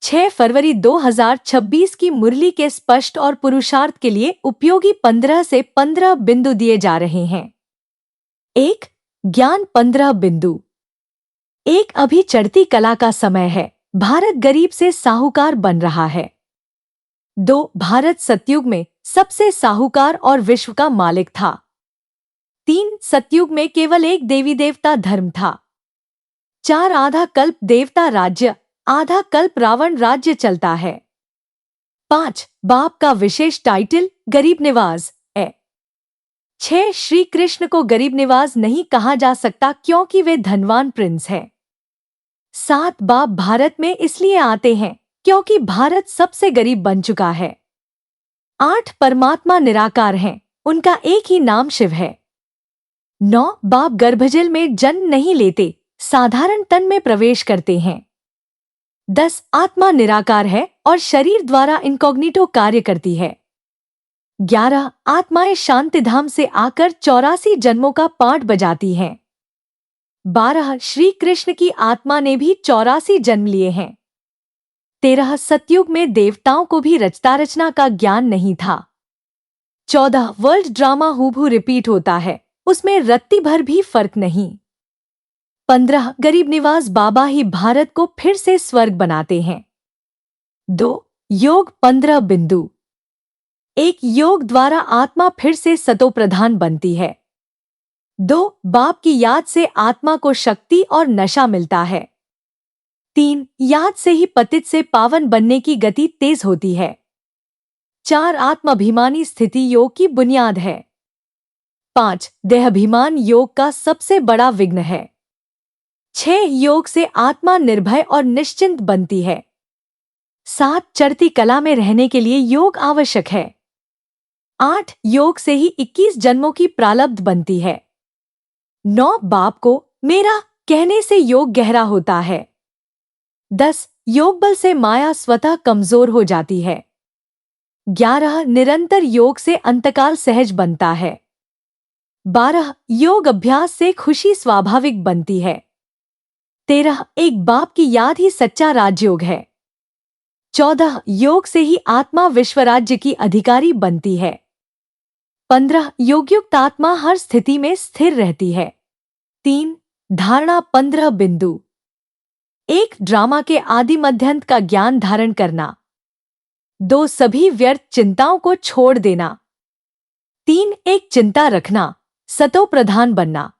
6 फरवरी 2026 की मुरली के स्पष्ट और पुरुषार्थ के लिए उपयोगी 15 से 15 बिंदु दिए जा रहे हैं। 1. ज्ञान 15 बिंदु। 1. अभी चढ़ती कला का समय है, भारत गरीब से साहूकार बन रहा है। 2. भारत सतयुग में सबसे साहूकार और विश्व का मालिक था। 3. सतयुग में केवल एक देवी देवता धर्म था। 4. आधा कल्प देवता राज्य, आधा कल्प रावण राज्य चलता है। 5. बाप का विशेष टाइटल गरीब निवाज है। 6. श्री कृष्ण को गरीब निवाज नहीं कहा जा सकता क्योंकि वे धनवान प्रिंस है। 7. बाप भारत में इसलिए आते हैं क्योंकि भारत सबसे गरीब बन चुका है। 8. परमात्मा निराकार हैं, उनका एक ही नाम शिव है। 9. बाप गर्भजल में जन्म नहीं लेते, साधारण तन में प्रवेश करते हैं। 10. आत्मा निराकार है और शरीर द्वारा इनकॉग्निटो कार्य करती है। 11. आत्माएं शांतिधाम से आकर 84 जन्मों का पाठ बजाती हैं। 12. श्री कृष्ण की आत्मा ने भी 84 जन्म लिए हैं। 13. सतयुग में देवताओं को भी रचता रचना का ज्ञान नहीं था। 14. वर्ल्ड ड्रामा हूबहू रिपीट होता है, उसमें रत्ती भर भी फर्क नहीं। 15. गरीब निवाज बाबा ही भारत को फिर से स्वर्ग बनाते हैं। 2. योग 15 बिंदु। 1. योग द्वारा आत्मा फिर से सतोप्रधान बनती है। 2. बाप की याद से आत्मा को शक्ति और नशा मिलता है। 3. याद से ही पतित से पावन बनने की गति तेज होती है। 4. आत्माभिमानी स्थिति योग की बुनियाद है। 5. देहाभिमान योग का सबसे बड़ा विघ्न है। 6. योग से आत्मा निर्भय और निश्चिंत बनती है। 7. चढ़ती कला में रहने के लिए योग आवश्यक है। 8. योग से ही 21 जन्मों की प्रारब्ध बनती है। 9. बाप को मेरा कहने से योग गहरा होता है। 10. योग बल से माया स्वतः कमजोर हो जाती है। 11. निरंतर योग से अंतकाल सहज बनता है। 12. योग अभ्यास से खुशी स्वाभाविक बनती है। 13. एक बाप की याद ही सच्चा राजयोग है। 14. योग से ही आत्मा विश्वराज्य की अधिकारी बनती है। 15. योगयुक्त आत्मा हर स्थिति में स्थिर रहती है। 3. धारणा 15 बिंदु। 1. ड्रामा के आदि मध्यांत का ज्ञान धारण करना। 2. सभी व्यर्थ चिंताओं को छोड़ देना। 3. एक चिंता रखना, सतो प्रधान बनना।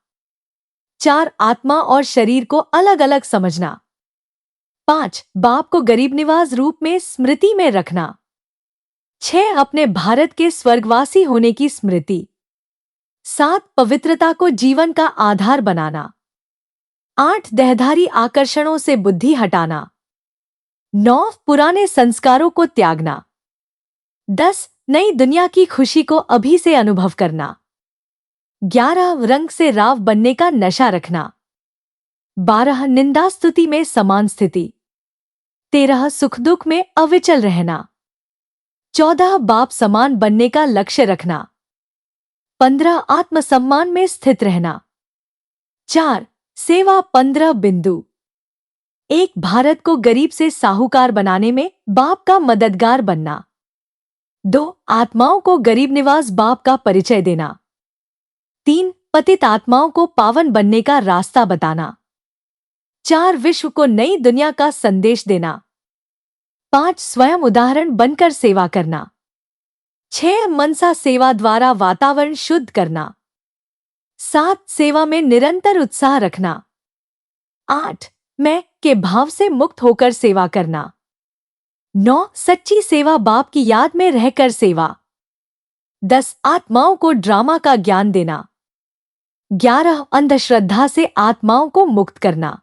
4. आत्मा और शरीर को अलग अलग समझना। 5. बाप को गरीब निवाज रूप में स्मृति में रखना। 6. अपने भारत के स्वर्गवासी होने की स्मृति। 7. पवित्रता को जीवन का आधार बनाना। 8. देहधारी आकर्षणों से बुद्धि हटाना। 9. पुराने संस्कारों को त्यागना। 10. नई दुनिया की खुशी को अभी से अनुभव करना। 11. रंग से राव बनने का नशा रखना। 12. निंदा स्तुति में समान स्थिति। 13. सुख दुख में अविचल रहना। 14. बाप समान बनने का लक्ष्य रखना। 15. आत्मसम्मान में स्थित रहना। 4. सेवा 15 बिंदु। 1. भारत को गरीब से साहूकार बनाने में बाप का मददगार बनना। 2. आत्माओं को गरीब निवाज बाप का परिचय देना। 3. पतित आत्माओं को पावन बनने का रास्ता बताना। 4. विश्व को नई दुनिया का संदेश देना। 5. स्वयं उदाहरण बनकर सेवा करना। 6. मनसा सेवा द्वारा वातावरण शुद्ध करना। 7. सेवा में निरंतर उत्साह रखना। 8. मैं के भाव से मुक्त होकर सेवा करना। 9. सच्ची सेवा बाप की याद में रहकर सेवा। 10. आत्माओं को ड्रामा का ज्ञान देना। 11. अंधश्रद्धा से आत्माओं को मुक्त करना।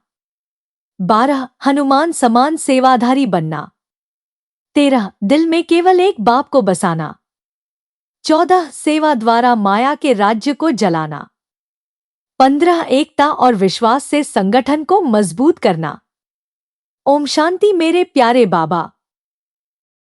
12. हनुमान समान सेवाधारी बनना। 13. दिल में केवल एक बाप को बसाना। 14. सेवा द्वारा माया के राज्य को जलाना। 15. एकता और विश्वास से संगठन को मजबूत करना। ओम शांति मेरे प्यारे बाबा।